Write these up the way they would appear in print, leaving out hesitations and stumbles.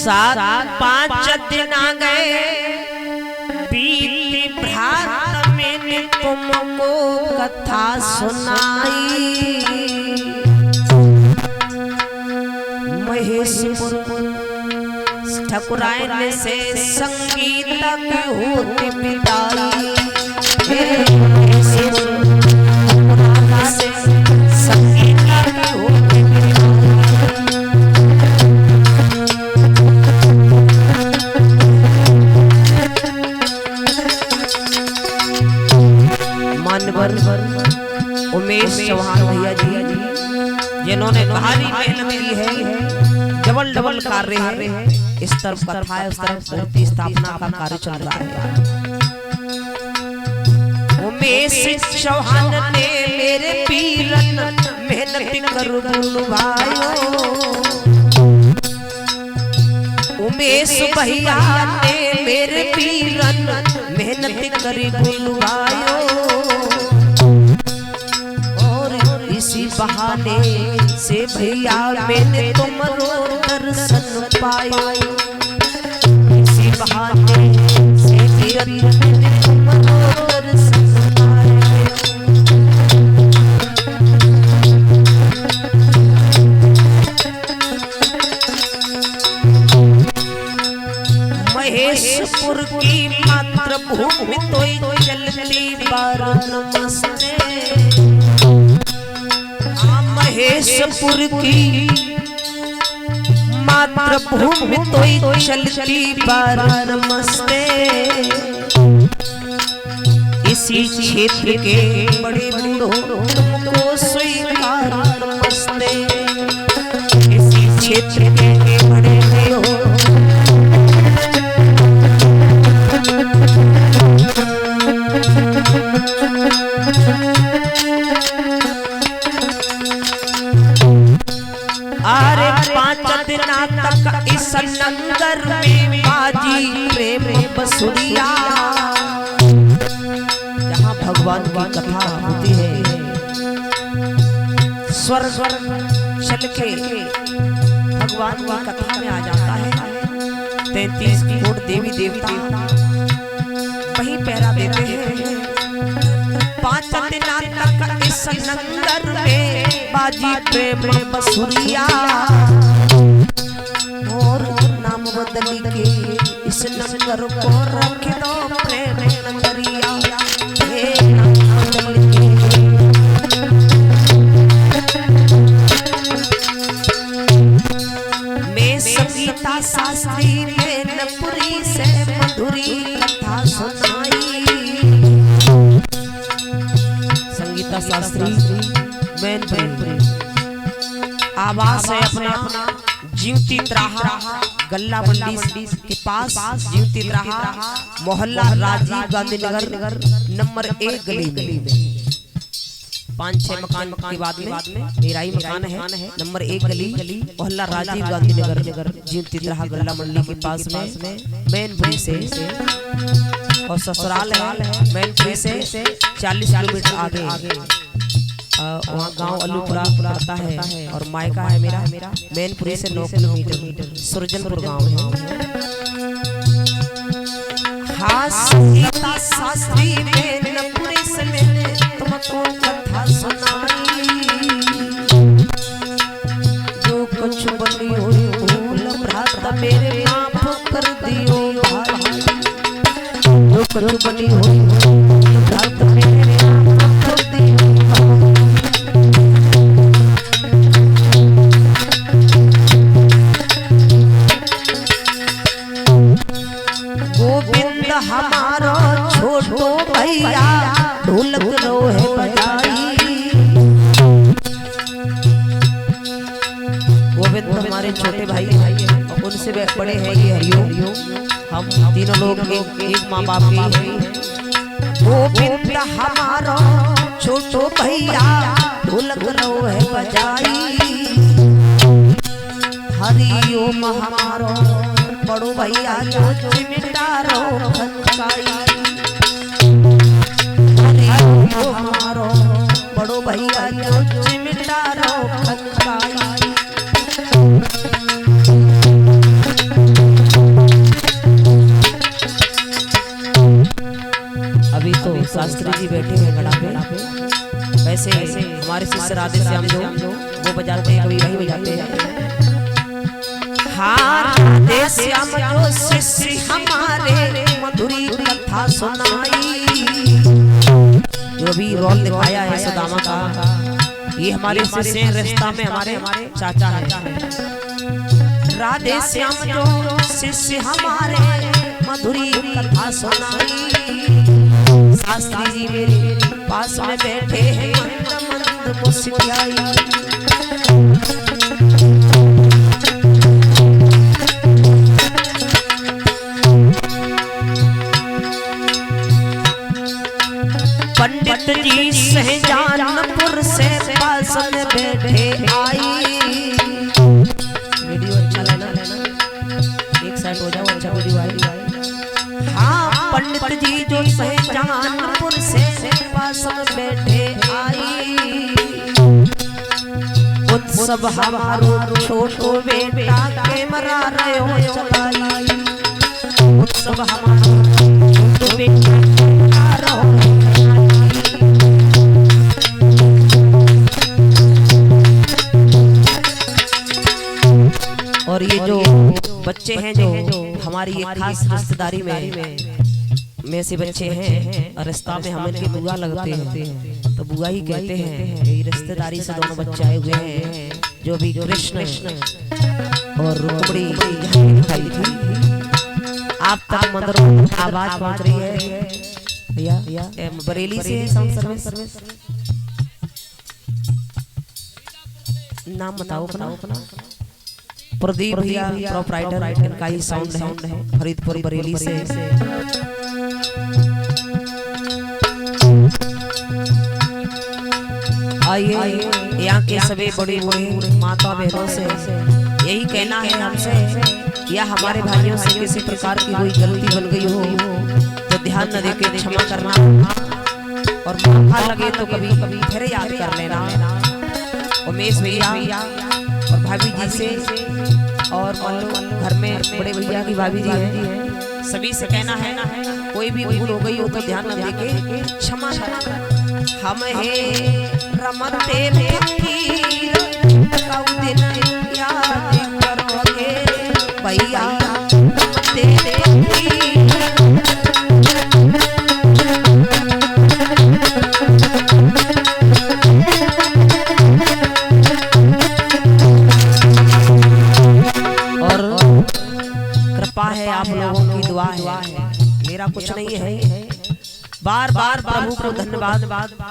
सात 5 दिन आ गए बीती भ्रात मैंने तुमको कथा सुनाई। महेशपुर ठाकुरायन से संगीतक होती विदाई। उमेश चौहान भैया जी जिन्होंने भारी मेहनत की है, डबल डबल कार्य है, इस तरफ कथा है उस तरफ मूर्ति स्थापना का कार्य चल रहा है। उमेश चौहान ने मेरे पीरन मेहनत कर बोलू भाइयों। उमेश भैया ने मेरे पीरन मेहनत करी बोलू भाइयों। इसी बहाने से भैया मैंने तुमरो दर्शन पाया। इसी बहाने से मैंने तुमरो दर्शन पाया। महेशपुर की मातृभूमि तो चलती बार नमस्ते। महेशपुर की मातृभूमि तो चलती बार नमस्ते। इसी क्षेत्र के बड़े बूढ़ों को स्वीकार नमस्ते। इसी क्षेत्र के बड़े बूढ़ों अरे 5 दिन तक इस नंगर में बाजी प्रेम बसुरिया। जहाँ भगवान की कथा होती है स्वर चल के भगवान की कथा में आ जाता है। 33 करोड़ देवी देवता वहीं पहरा देते हैं। 5 दिन तक इस नंगर में बाजी प्रेम बसुरिया। और नाम बदली के इस नंगर को रख दो प्रेम नगरिया। नाम बदल के मैं संगीता शास्त्री मैनपुरी से मधुरी कथा सुनाई। संगीता शास्त्री मैनपुरी आवास है अपना जीवती त्राहा गल्ला मंडी के पास। जीवती त्राहा मोहल्ला राजीव गांधी नगर नंबर 1 गली में 5-6 मकान के बाद में मेरा ही मकान है। नंबर 1 गली मोहल्ला राजीव गांधी नगर जीवती त्राहा गल्ला मंडी के पास में मैनपुरी से। और ससुराल है मैनपुरी से 40 किलोमीटर आगे। वहाँ गांव अलूपुरा पड़ता है। और मायका है मेरा मैनपुरी से 9 किलोमीटर सुरजनपुर गांव है। हाँ संगीता शास्त्री मैनपुरी से मैंने तुमको कथा सुनाई। जो कुछ बनी हुई भूल भ्रात मेरे माफ कर दियो भाई। जो कुछ बनी हुई भूल भ्रात मेरे माफ कर दियो। गोविंद हमारो छोटो भैया ढोलक रो है बजाई। गोविंद हमारे छोटे भाई हैं, उनसे बड़े हैं ये हरिओम। हम तीनों लोग एक माँ बाप के हैं। गोविंद हमारो छोटो भैया ढोलक रो है बजाई। हरिओम हमारो बड़ो भैया जो चिमटारो खनकाई। हरिओम हमारो बड़ो भैया जो चिमटारो खनकाई। हैं घड़ा पे। वैसे हमारे शिष्य राधे श्याम जो वो बजाते हैं, कभी वही बजाते हैं। हाँ राधे श्याम जो शिष्य हमारे मधुरी कथा सुनाई, जो भी रोल दिखाया है सुदामा का, ये हमारे शिष्य रिश्ता में हमारे चाचा है। राधे श्याम जो शिष्य हमारे मधुरी कथा सुनाई, शास्त्री जी मेरे पास में बैठे हैं मंद मंद मुस्कुराई। पंडित जी सहजानपुर से पास में बैठे आई। वीडियो अच्छा लेना, एक साइड हो जाओ, अच्छा वीडियो आई। हाँ पंडित जी जो सहजानपुर से पास में बैठे आई, उत्सव हमारो छोटो बेटा कैमरा रहो चलाई, उत्सव हमारो छोटो बेटा रहो। और ये जो बच्चे हैं जो हमारी एक खास रिश्तेदारी में से बच्चे हैं, रिश्ता में हम इनके बुआ लगते हैं, तो बुआ ही कहते हैं। ये रिश्तेदारी से दोनों बच्चे आए हुए हैं, जो भी कृष्ण और रुक्मिणी दिखाई थी। आप तक मंदिरों आवाज पहुंच रही है भैया, बरेली से साउंड सर्विस। नाम बताओ अपना। प्रदीप भैया प्रोपराइटर, इनका ही साउंड है, फरीदपुर बरेली से। आइए यहाँ के सभी बड़ी बड़ी माता बहनों से यही कहना है हमसे, या हमारे भाइयों से किसी प्रकार की कोई गलती बन गई हो तो ध्यान न देके क्षमा करना, और मौका लगे तो कभी कभी फिर याद कर लेना। उमेश भैया और भाभी जी से, और घर में बड़े भैया की भाभी जी हैं, सभी से कहना है कोई भी भूल हो गई हो तो ध्यान न देके क्षमा करना। हम हे रमते फकीर कऊ दिन याद करोगे भैया, रमते फकीर। है आप लोगों की दुआ है, मेरा कुछ नहीं है। बार बार प्रभु को धन्यवाद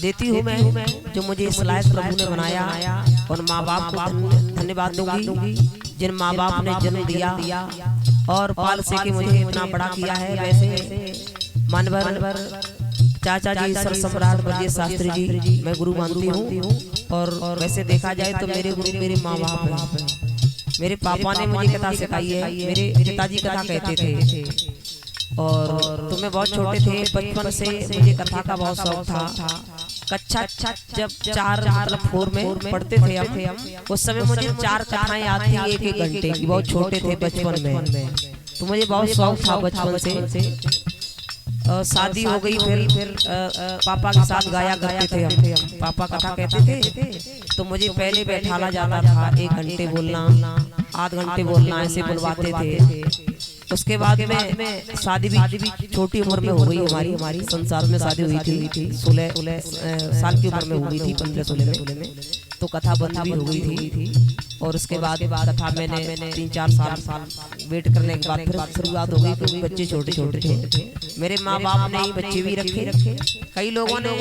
देती हूँ मैं, जो मुझे इस लायक प्रभु ने बनाया, और माँ बाप को धन्यवाद दूंगी जिन माँ बाप ने जन्म दिया और पाल से कि मुझे इतना बड़ा किया है। वैसे मानवर चाचा जी सर सम्राट ब्रजेश शास्त्री जी मैं गुरु मानती हूँ, और वैसे देखा जाए तो मेरे गुरु मेरे माँ बाप हैं। मेरे पापा ने मुझे कथा सिखाई है, मेरे पिताजी कथा कहते थे, और तुम्हें बहुत छोटे थे बचपन से मुझे कथा का बहुत शौक था। कक्षा जब 4 मतलब 4 में पढ़ते थे हम, उस समय मुझे 4 कथाएं आती थी 1-1 घंटे की। बहुत छोटे थे बचपन में, तो मुझे बहुत शौक था बचपन से। शादी हो गई, फिर पापा के साथ गाया करते थे हम। पापा कथा कहते थे तो मुझे पहले बैठाला जाता था, 1 घंटे बोलना, आध घंटे बोलना, ऐसे बुलवाते थे। उसके बाद में शादी भी छोटी उम्र में हो गई हमारी संसार में शादी हुई थी 16 साल की उम्र में हुई थी, 15-16 में। तो कथा बंद भी हो गई थी, और उसके बाद कथा मैंने 3-4 साल वेट करने के बाद फिर शुरुआत हो गई, क्योंकि बच्चे छोटे थे। मेरे माँ बाप ने बच्चे भी रखे, कई लोगों ने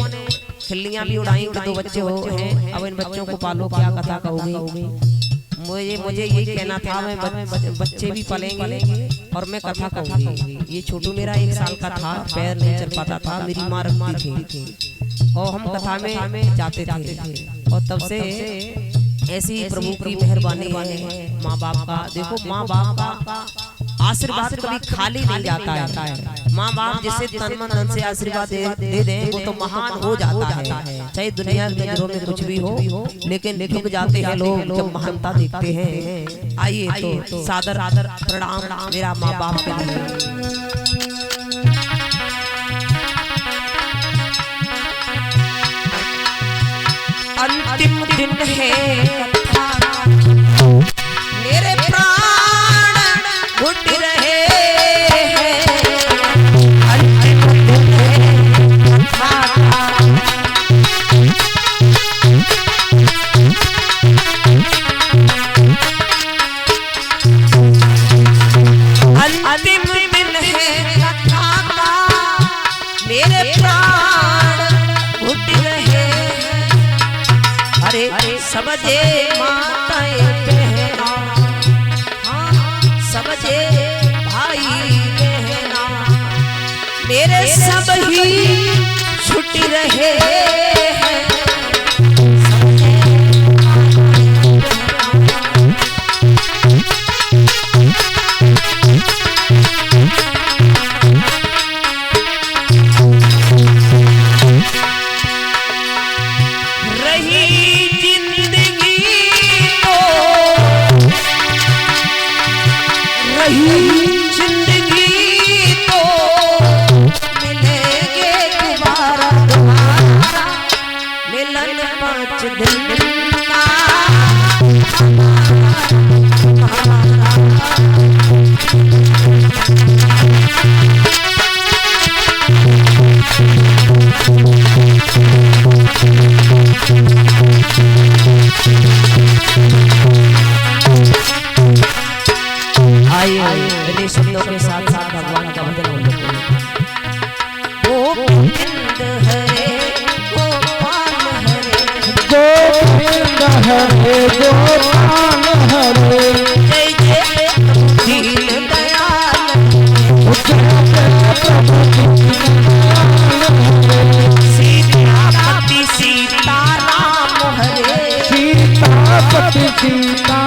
खिल्लियाँ भी उड़ाई कि 2 बच्चे हो हैं, अब इन बच्चों को पालो, क्या कथा कहोगे। मुझे यही कहना था, मैं बच्चे भी पालेंगे और मैं कथा कहूँगी। ये छोटू मेरा 1 साल का था, पैर नहीं चल पाता था, मेरी माँ रखती थी, और हम कथा में जाते थे। और तब से ऐसी प्रभु की मेहरबानी है माँ बाप का। देखो माँ बाप का आशीर्वाद कभी खाली नहीं जाता है। माँ बाप जिसे तन मन धन से आशीर्वाद दे दें वो तो महान हो जाता है, चाहे दुनिया की नजरों में कुछ भी हो, लेकिन झुक जाते हैं लोग जब महानता देखते हैं। आइए तो सादर प्रणाम मेरा माँ बाप के लिए। अंतिम दिन है कथा मेरे प्राण घुट रहे हैं अंतिम दिन है कथा अंतिम दिन है कथा का मेरे प्राण घुट रहे अरे समझे माताएं बहना हाँ समझे भाई बहना मेरे सब ही छुट रहे हैं आइए शब्दों के साथ साथ भगवान का भजन बोलते हैं गोविंद हरे गोपाल हरे गोपाल हरे जय जय दीन दयाल सीतापति सीताराम हरे सीतापति सीता